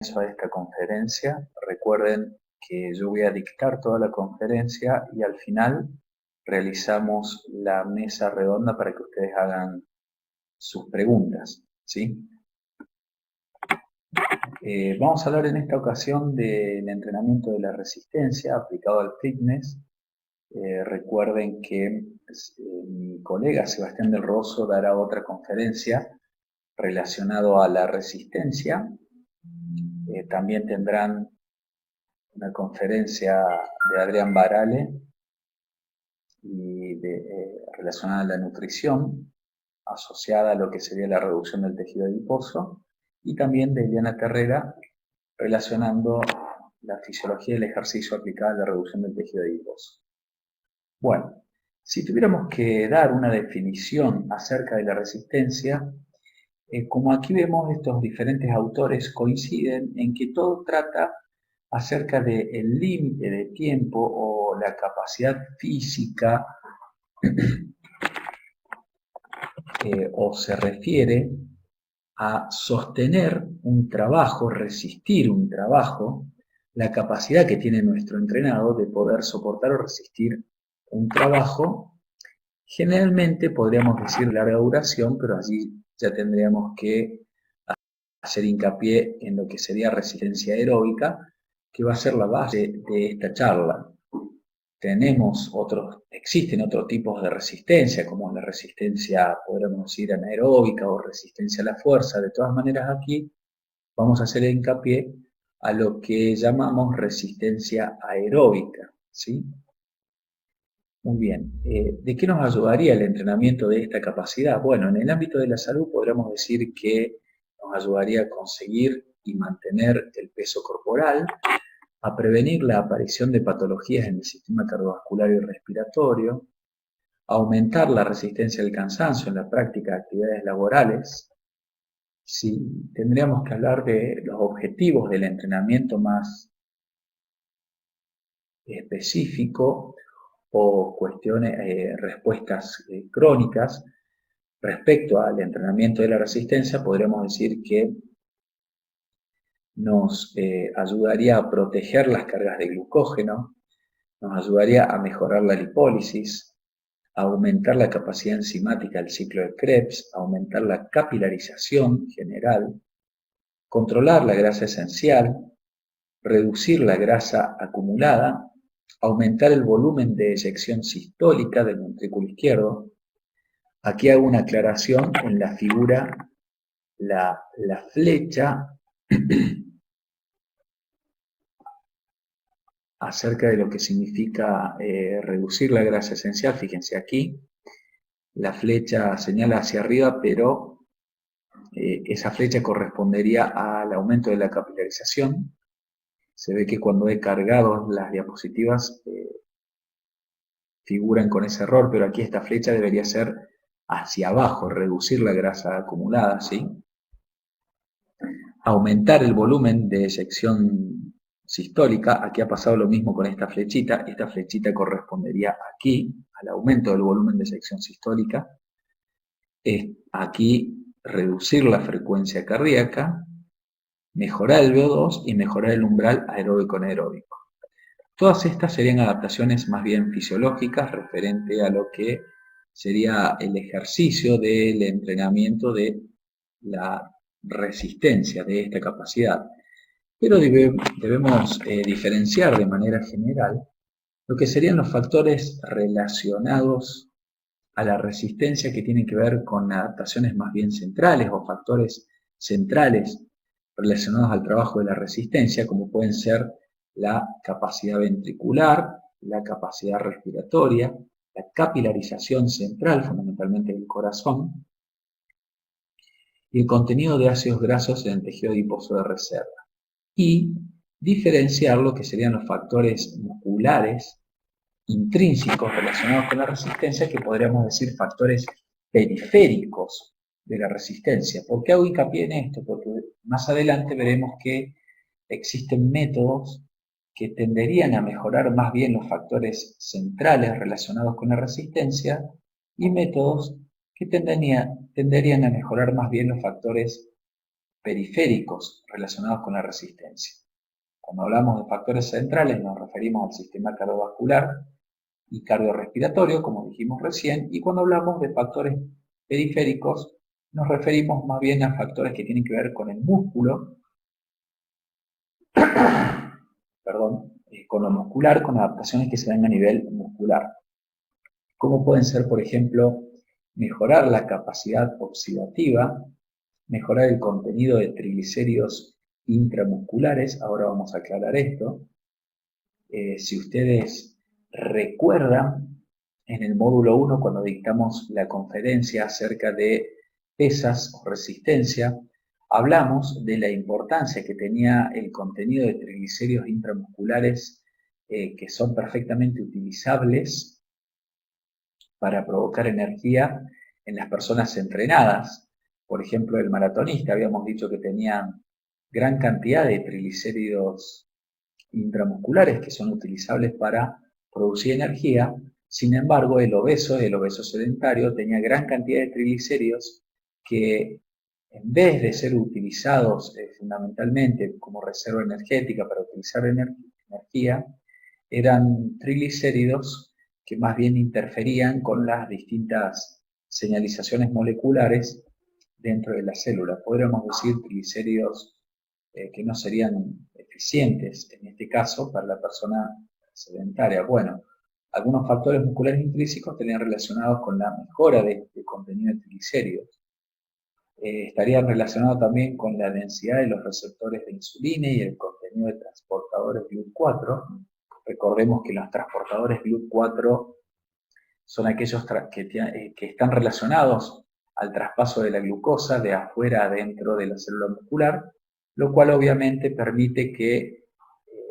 a esta conferencia. Recuerden que yo voy a dictar toda la conferencia y al final realizamos la mesa redonda para que ustedes hagan sus preguntas, ¿sí? Vamos a hablar en esta ocasión del entrenamiento de la resistencia aplicado al fitness. Recuerden que mi colega Sebastián del Rosso dará otra conferencia relacionado a la resistencia. También tendrán una conferencia de Adrián Barale y relacionada a la nutrición, asociada a lo que sería la reducción del tejido adiposo, y también de Eliana Terrera, relacionando la fisiología del ejercicio aplicada a la reducción del tejido adiposo. Bueno, si tuviéramos que dar una definición acerca de la resistencia, como aquí vemos, estos diferentes autores coinciden en que todo trata acerca del límite de tiempo o la capacidad física o se refiere a sostener un trabajo, resistir un trabajo, la capacidad que tiene nuestro entrenado de poder soportar o resistir un trabajo. Generalmente podríamos decir larga duración, pero allí ya tendríamos que hacer hincapié en lo que sería resistencia aeróbica, que va a ser la base de esta charla. Existen otros tipos de resistencia, como la resistencia, podríamos decir, anaeróbica o resistencia a la fuerza. De todas maneras, aquí vamos a hacer hincapié a lo que llamamos resistencia aeróbica, ¿sí? Muy bien. ¿De qué nos ayudaría el entrenamiento de esta capacidad? Bueno, en el ámbito de la salud podríamos decir que nos ayudaría a conseguir y mantener el peso corporal, a prevenir la aparición de patologías en el sistema cardiovascular y respiratorio, a aumentar la resistencia al cansancio en la práctica de actividades laborales. Si tendríamos que hablar de los objetivos del entrenamiento más específico o respuestas crónicas respecto al entrenamiento de la resistencia, podríamos decir que nos ayudaría a proteger las cargas de glucógeno, nos ayudaría a mejorar la lipólisis, a aumentar la capacidad enzimática del ciclo de Krebs, a aumentar la capilarización general, controlar la grasa esencial, reducir la grasa acumulada, aumentar el volumen de eyección sistólica del ventrículo izquierdo. Aquí hago una aclaración en la figura, la flecha acerca de lo que significa reducir la grasa esencial. Fíjense aquí, la flecha señala hacia arriba, pero esa flecha correspondería al aumento de la capilarización. Se ve que cuando he cargado las diapositivas figuran con ese error, pero aquí esta flecha debería ser hacia abajo, reducir la grasa acumulada, ¿sí? Aumentar el volumen de eyección sistólica. Aquí ha pasado lo mismo con esta flechita correspondería aquí al aumento del volumen de eyección sistólica. Aquí reducir la frecuencia cardíaca, mejorar el VO2 y mejorar el umbral aeróbico anaeróbico. Todas estas serían adaptaciones más bien fisiológicas referente a lo que sería el ejercicio del entrenamiento de la resistencia de esta capacidad. Pero debemos diferenciar de manera general lo que serían los factores relacionados a la resistencia que tienen que ver con adaptaciones más bien centrales o factores centrales relacionados al trabajo de la resistencia, como pueden ser la capacidad ventricular, la capacidad respiratoria, la capilarización central, fundamentalmente del corazón, y el contenido de ácidos grasos en el tejido adiposo de reserva. Y diferenciar lo que serían los factores musculares intrínsecos relacionados con la resistencia, que podríamos decir factores periféricos de la resistencia. ¿Por qué hago hincapié en esto? Porque más adelante veremos que existen métodos que tenderían a mejorar más bien los factores centrales relacionados con la resistencia y métodos que tenderían a mejorar más bien los factores periféricos relacionados con la resistencia. Cuando hablamos de factores centrales nos referimos al sistema cardiovascular y cardiorrespiratorio, como dijimos recién, y cuando hablamos de factores periféricos nos referimos más bien a factores que tienen que ver con el músculo, con lo muscular, con adaptaciones que se dan a nivel muscular. Como pueden ser, por ejemplo, mejorar la capacidad oxidativa, mejorar el contenido de triglicéridos intramusculares. Ahora vamos a aclarar esto. Si ustedes recuerdan, en el módulo 1, cuando dictamos la conferencia acerca de pesas o resistencia, hablamos de la importancia que tenía el contenido de triglicéridos intramusculares que son perfectamente utilizables para provocar energía en las personas entrenadas. Por ejemplo, el maratonista, habíamos dicho que tenían gran cantidad de triglicéridos intramusculares que son utilizables para producir energía. Sin embargo, el obeso sedentario, tenía gran cantidad de triglicéridos que, en vez de ser utilizados fundamentalmente como reserva energética para utilizar energía, eran triglicéridos que más bien interferían con las distintas señalizaciones moleculares dentro de la célula. Podríamos decir triglicéridos que no serían eficientes en este caso para la persona sedentaria. Bueno, algunos factores musculares intrínsecos estarían relacionados con la mejora de este contenido de triglicéridos. Estarían relacionados también con la densidad de los receptores de insulina y el contenido de transportadores GLUT4. Recordemos que los transportadores GLUT4 son aquellos que están relacionados al traspaso de la glucosa de afuera a dentro de la célula muscular, lo cual obviamente permite que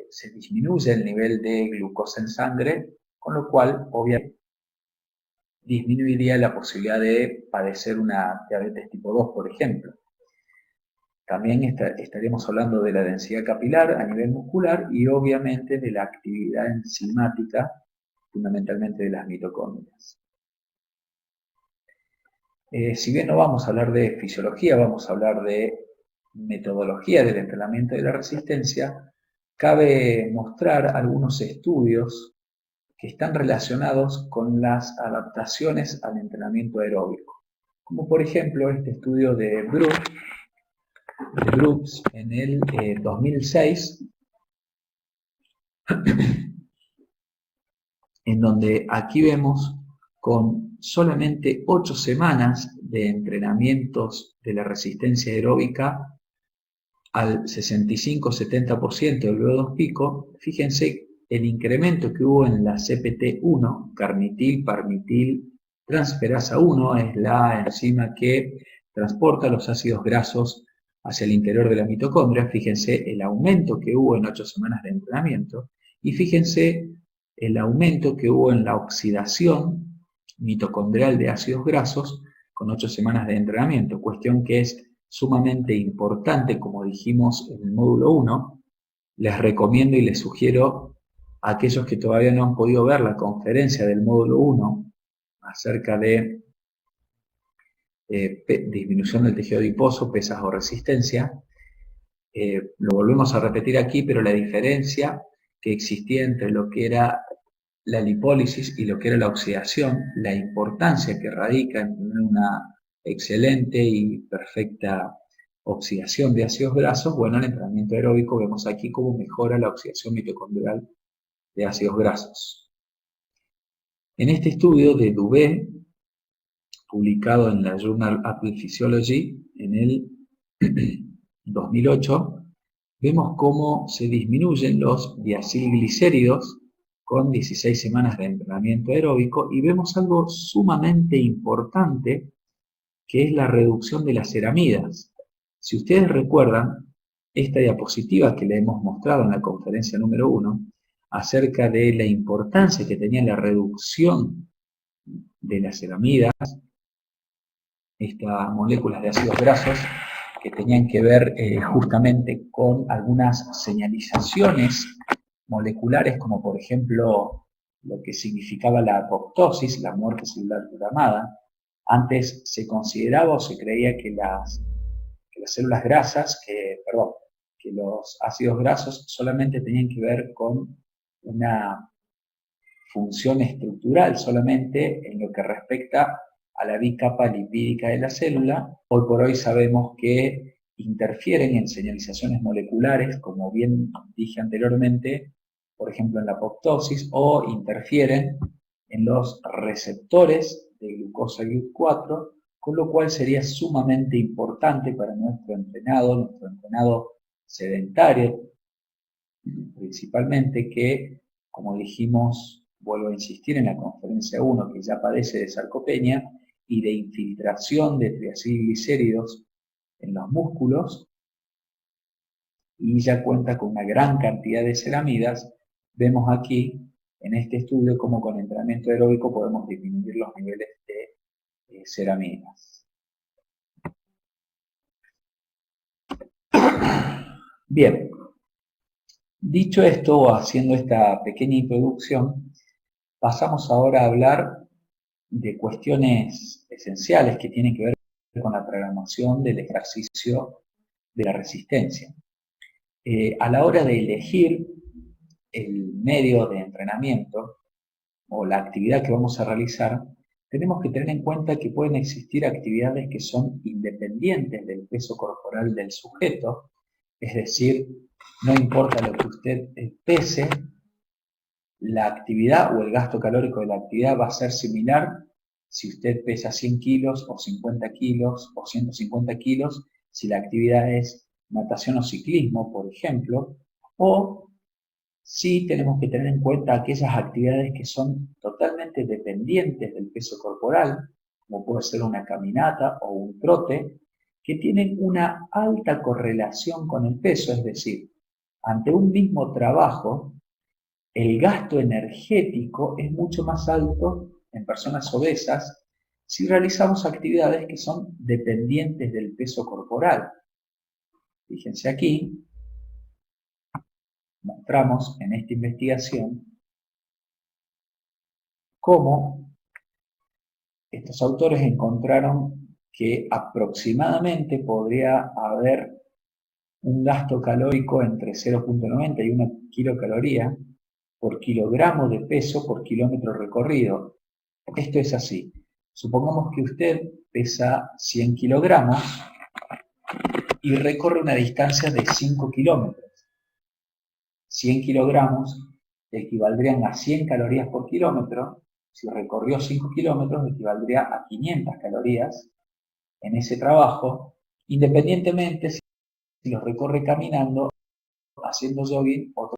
se disminuya el nivel de glucosa en sangre, con lo cual obviamente disminuiría la posibilidad de padecer una diabetes tipo 2, por ejemplo. También estaríamos hablando de la densidad capilar a nivel muscular y obviamente de la actividad enzimática, fundamentalmente de las mitocondrias. Si bien no vamos a hablar de fisiología, vamos a hablar de metodología del entrenamiento de la resistencia, cabe mostrar algunos estudios que están relacionados con las adaptaciones al entrenamiento aeróbico. Como por ejemplo este estudio de Brooks en el 2006, en donde aquí vemos con solamente 8 semanas de entrenamientos de la resistencia aeróbica al 65-70% del VO2 pico, fíjense el incremento que hubo en la CPT1, carnitil, parnitil, transferasa 1, es la enzima que transporta los ácidos grasos hacia el interior de la mitocondria. Fíjense el aumento que hubo en 8 semanas de entrenamiento y fíjense el aumento que hubo en la oxidación mitocondrial de ácidos grasos con 8 semanas de entrenamiento, cuestión que es sumamente importante, como dijimos en el módulo 1. Les recomiendo y les sugiero a aquellos que todavía no han podido ver la conferencia del módulo 1 acerca de disminución del tejido adiposo, pesas o resistencia. Lo volvemos a repetir aquí, pero la diferencia que existía entre lo que era la lipólisis y lo que era la oxidación, la importancia que radica en tener una excelente y perfecta oxidación de ácidos grasos. Bueno, en el entrenamiento aeróbico vemos aquí cómo mejora la oxidación mitocondrial de ácidos grasos. En este estudio de Dubé, publicado en la Journal Applied Physiology en el 2008, vemos cómo se disminuyen los diacilglicéridos con 16 semanas de entrenamiento aeróbico y vemos algo sumamente importante que es la reducción de las ceramidas. Si ustedes recuerdan esta diapositiva que le hemos mostrado en la conferencia número 1 acerca de la importancia que tenía la reducción de las ceramidas, estas moléculas de ácidos grasos que tenían que ver justamente con algunas señalizaciones moleculares, como por ejemplo lo que significaba la apoptosis, la muerte celular programada. Antes se consideraba o se creía que las células grasas, que los ácidos grasos solamente tenían que ver con una función estructural solamente en lo que respecta a la bicapa lipídica de la célula. Hoy por hoy sabemos que interfieren en señalizaciones moleculares, como bien dije anteriormente, por ejemplo en la apoptosis, o interfieren en los receptores de glucosa GLUT4, con lo cual sería sumamente importante para nuestro entrenado sedentario, principalmente, que, como dijimos, vuelvo a insistir en la conferencia 1, que ya padece de sarcopenia y de infiltración de triacilglicéridos en los músculos, y ya cuenta con una gran cantidad de ceramidas. Vemos aquí en este estudio cómo con entrenamiento aeróbico podemos disminuir los niveles de ceramidas. Bien, dicho esto, haciendo esta pequeña introducción, pasamos ahora a hablar de cuestiones esenciales que tienen que ver con la programación del ejercicio de la resistencia. A la hora de elegir el medio de entrenamiento o la actividad que vamos a realizar, tenemos que tener en cuenta que pueden existir actividades que son independientes del peso corporal del sujeto, es decir, no importa lo que usted pese, la actividad o el gasto calórico de la actividad va a ser similar si usted pesa 100 kilos o 50 kilos o 150 kilos, si la actividad es natación o ciclismo, por ejemplo, o si tenemos que tener en cuenta aquellas actividades que son totalmente dependientes del peso corporal, como puede ser una caminata o un trote, que tienen una alta correlación con el peso, es decir, ante un mismo trabajo, el gasto energético es mucho más alto en personas obesas si realizamos actividades que son dependientes del peso corporal. Fíjense aquí, mostramos en esta investigación cómo estos autores encontraron que aproximadamente podría haber un gasto calórico entre 0,90 y 1 kilocaloría por kilogramo de peso por kilómetro recorrido. Esto es así. Supongamos que usted pesa 100 kilogramos y recorre una distancia de 5 kilómetros. 100 kilogramos equivaldrían a 100 calorías por kilómetro. Si recorrió 5 kilómetros, equivaldría a 500 calorías en ese trabajo, independientemente si lo recorre caminando, haciendo jogging o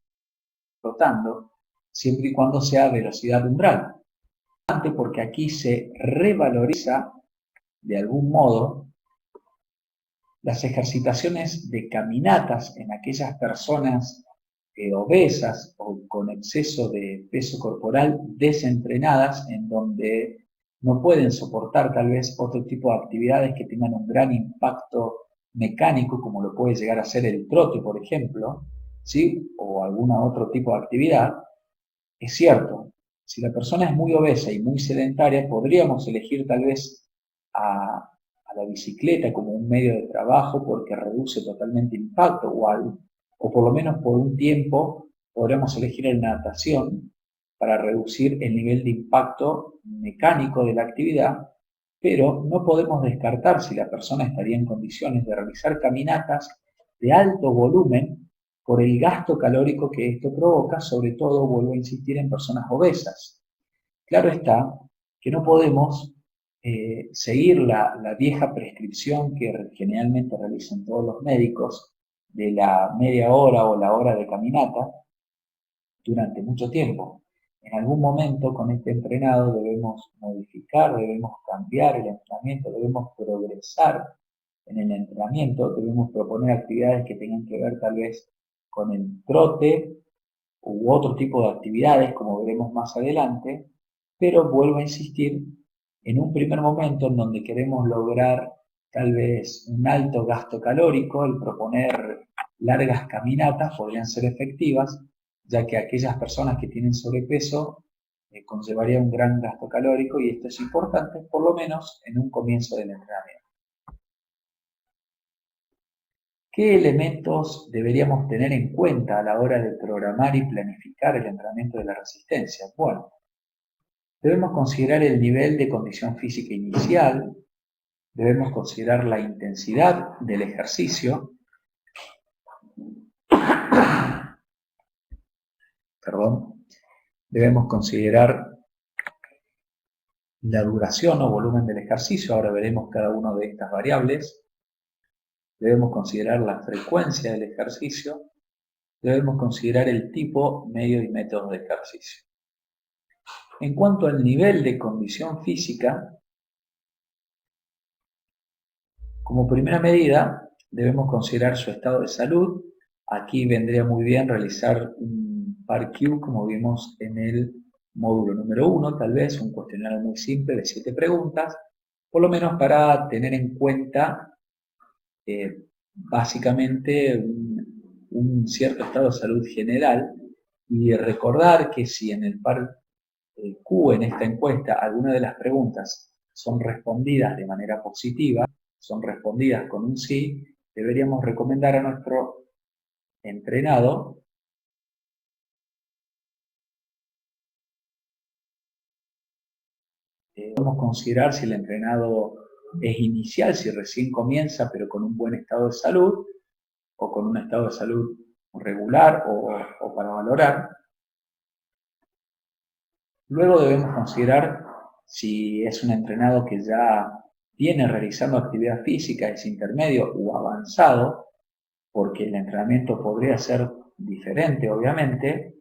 trotando, siempre y cuando sea velocidad umbral. Porque aquí se revaloriza de algún modo las ejercitaciones de caminatas en aquellas personas obesas o con exceso de peso corporal desentrenadas, en donde no pueden soportar tal vez otro tipo de actividades que tengan un gran impacto mecánico, como lo puede llegar a ser el trote, por ejemplo, ¿sí? O algún otro tipo de actividad. Es cierto, si la persona es muy obesa y muy sedentaria, podríamos elegir tal vez a la bicicleta como un medio de trabajo porque reduce totalmente impacto, o por lo menos por un tiempo podremos elegir la natación para reducir el nivel de impacto mecánico de la actividad, pero no podemos descartar si la persona estaría en condiciones de realizar caminatas de alto volumen por el gasto calórico que esto provoca, sobre todo, vuelvo a insistir, en personas obesas. Claro está que no podemos seguir la vieja prescripción que generalmente realizan todos los médicos de la media hora o la hora de caminata durante mucho tiempo. En algún momento con este entrenado debemos modificar, debemos cambiar el entrenamiento, debemos progresar en el entrenamiento, debemos proponer actividades que tengan que ver tal vez con el trote u otro tipo de actividades, como veremos más adelante, pero vuelvo a insistir, en un primer momento en donde queremos lograr tal vez un alto gasto calórico, el proponer largas caminatas podrían ser efectivas, ya que aquellas personas que tienen sobrepeso conllevaría un gran gasto calórico, y esto es importante, por lo menos en un comienzo del entrenamiento. ¿Qué elementos deberíamos tener en cuenta a la hora de programar y planificar el entrenamiento de la resistencia? Bueno, debemos considerar el nivel de condición física inicial, debemos considerar la intensidad del ejercicio, debemos considerar la duración o volumen del ejercicio, ahora veremos cada una de estas variables, debemos considerar la frecuencia del ejercicio, debemos considerar el tipo, medio y método de ejercicio. En cuanto al nivel de condición física, como primera medida debemos considerar su estado de salud. Aquí vendría muy bien realizar un PAR-Q como vimos en el módulo número 1, tal vez un cuestionario muy simple de 7 preguntas, por lo menos para tener en cuenta básicamente un cierto estado de salud general y recordar que si en el PAR-Q, en esta encuesta, alguna de las preguntas son respondidas de manera positiva, son respondidas con un sí, deberíamos recomendar a nuestro entrenado podemos considerar si el entrenado es inicial, si recién comienza pero con un buen estado de salud o con un estado de salud regular o para valorar. Luego debemos considerar si es un entrenado que ya viene realizando actividad física, es intermedio o avanzado, porque el entrenamiento podría ser diferente, obviamente.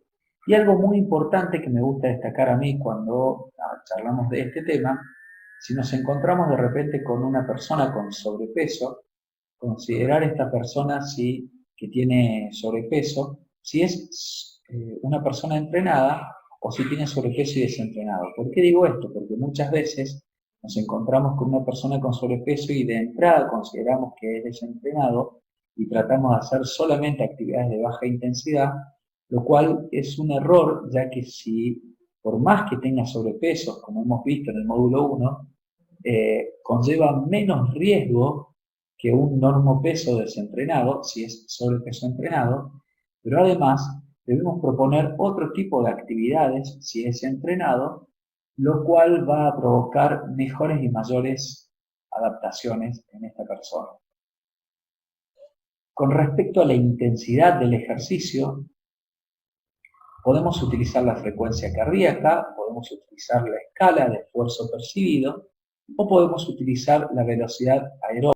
Y algo muy importante que me gusta destacar a mí cuando charlamos de este tema, si nos encontramos de repente con una persona con sobrepeso, considerar esta persona que tiene sobrepeso, si es una persona entrenada o si tiene sobrepeso y desentrenado. ¿Por qué digo esto? Porque muchas veces nos encontramos con una persona con sobrepeso y de entrada consideramos que es desentrenado y tratamos de hacer solamente actividades de baja intensidad, lo cual es un error, ya que si por más que tenga sobrepeso, como hemos visto en el módulo 1, conlleva menos riesgo que un normopeso desentrenado, si es sobrepeso entrenado, pero además debemos proponer otro tipo de actividades, si es entrenado, lo cual va a provocar mejores y mayores adaptaciones en esta persona. Con respecto a la intensidad del ejercicio, podemos utilizar la frecuencia cardíaca, podemos utilizar la escala de esfuerzo percibido o podemos utilizar la velocidad aeróbica.